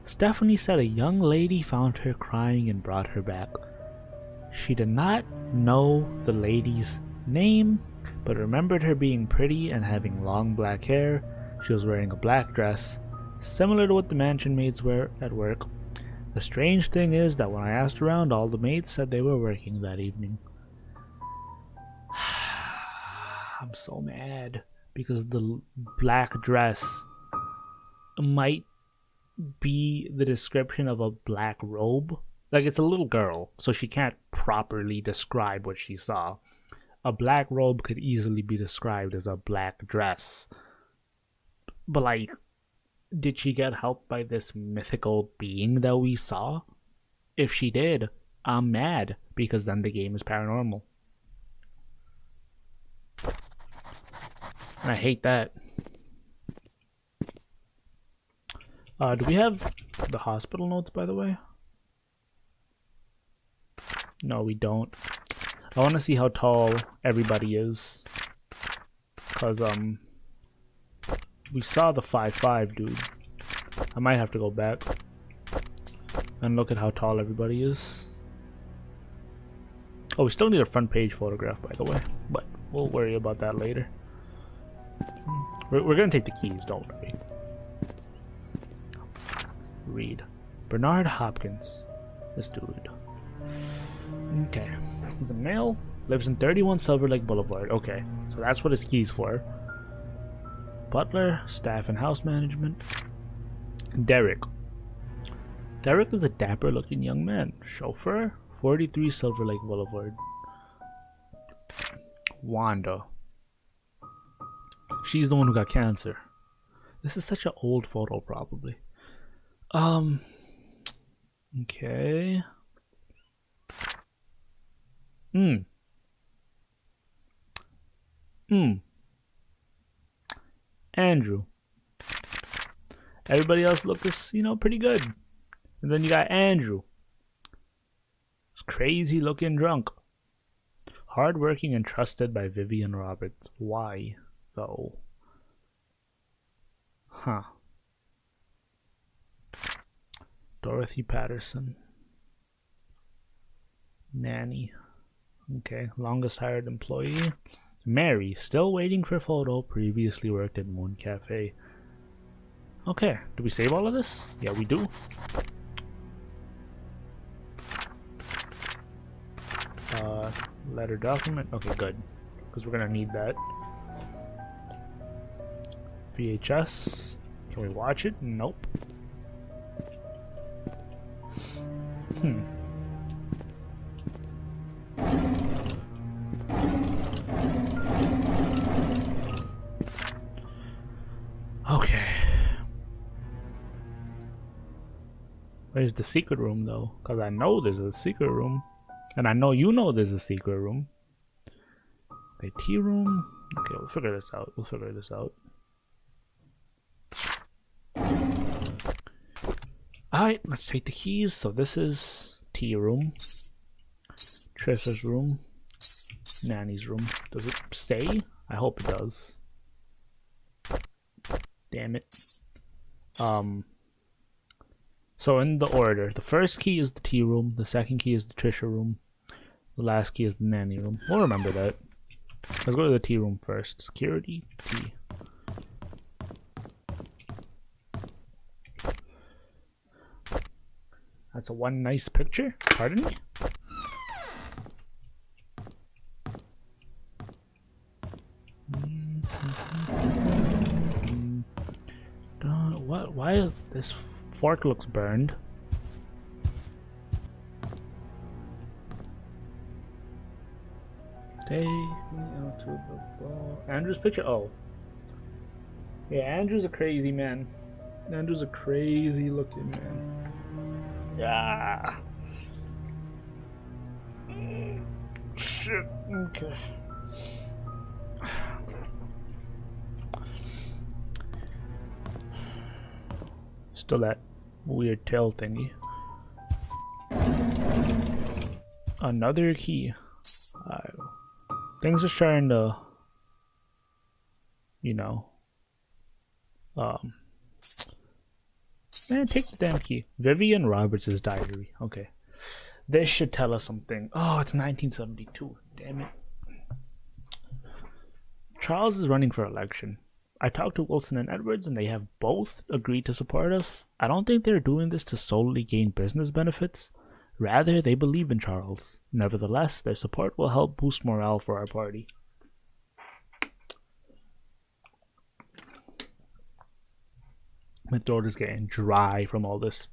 Stephanie said a young lady found her crying and brought her back. She did not know the lady's name, but remembered her being pretty and having long black hair. She was wearing a black dress, similar to what the mansion maids wear at work. The strange thing is that when I asked around, all the maids said they were working that evening. I'm so mad because the black dress might be the description of a black robe. Like, it's a little girl, so she can't properly describe what she saw. A black robe could easily be described as a black dress. But, like, did she get help by this mythical being that we saw? If she did, I'm mad, because then the game is paranormal. And I hate that. Do we have the hospital notes, by the way? No, we don't. I want to see how tall everybody is. Because, we saw the 5'5" dude. I might have to go back and look at how tall everybody is. Oh, we still need a front page photograph, by the way. But we'll worry about that later. We're going to take the keys, don't worry. Read. Bernard Hopkins. This dude. Okay. He's a male. Lives in 31 Silver Lake Boulevard. Okay. So that's what his key's for. Butler. Staff and house management. Derek. Derek is a dapper looking young man. Chauffeur. 43 Silver Lake Boulevard. Wanda. She's the one who got cancer. This is such an old photo, probably. Okay. Andrew. Everybody else looks, pretty good. And then you got Andrew. He's crazy looking drunk. Hardworking and trusted by Vivian Roberts. Why, though? Huh. Dorothy Patterson. Nanny. Okay, longest hired employee. Mary, still waiting for photo, previously worked at Moon Cafe. Okay, do we save all of this? Yeah, we do. Letter document. Okay, good. Because we're gonna need that. VHS. Can we watch it? Nope. Okay. Where's the secret room though? Because I know there's a secret room. And I know you know there's a secret room. Okay, tea room. Okay, we'll figure this out. We'll figure this out. Alright, let's take the keys. So this is tea room. Trisha's room. Nanny's room. Does it say? I hope it does. Damn it. So in the order, the first key is the tea room, the second key is the Trisha room, the last key is the nanny room. We'll remember that. Let's go to the tea room first. Security, tea. That's a one nice picture. Pardon me? What? Why is this fork looks burned? Take me out to the ball. Andrew's picture? Oh. Yeah, Andrew's a crazy man. Andrew's a crazy looking man. Yeah. Shit. Okay. Still that weird tail thingy. Another key. Things are starting to, you know, man, take the damn key. Vivian Roberts' diary. Okay. This should tell us something. Oh, it's 1972. Damn it. Charles is running for election. I talked to Wilson and Edwards and they have both agreed to support us. I don't think they're doing this to solely gain business benefits. Rather, they believe in Charles. Nevertheless, their support will help boost morale for our party. My throat is getting dry from all this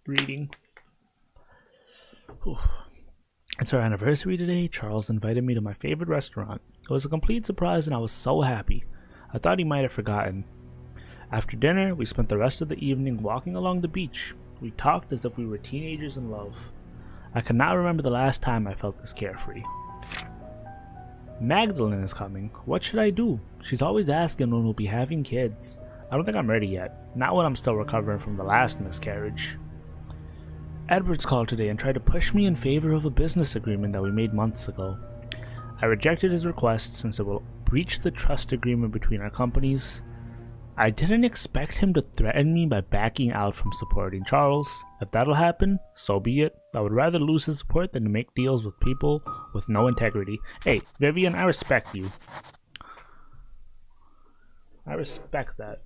reading. Whew. It's our anniversary today. Charles invited me to my favorite restaurant. It was a complete surprise and I was so happy. I thought he might have forgotten. After dinner, we spent the rest of the evening walking along the beach. We talked as if we were teenagers in love. I cannot remember the last time I felt this carefree. Magdalene is coming. What should I do? She's always asking when we'll be having kids. I don't think I'm ready yet. Not when I'm still recovering from the last miscarriage. Edwards called today and tried to push me in favor of a business agreement that we made months ago. I rejected his request since it will breach the trust agreement between our companies. I didn't expect him to threaten me by backing out from supporting Charles. If that'll happen, so be it. I would rather lose his support than to make deals with people with no integrity. Hey, Vivian, I respect you. I respect that.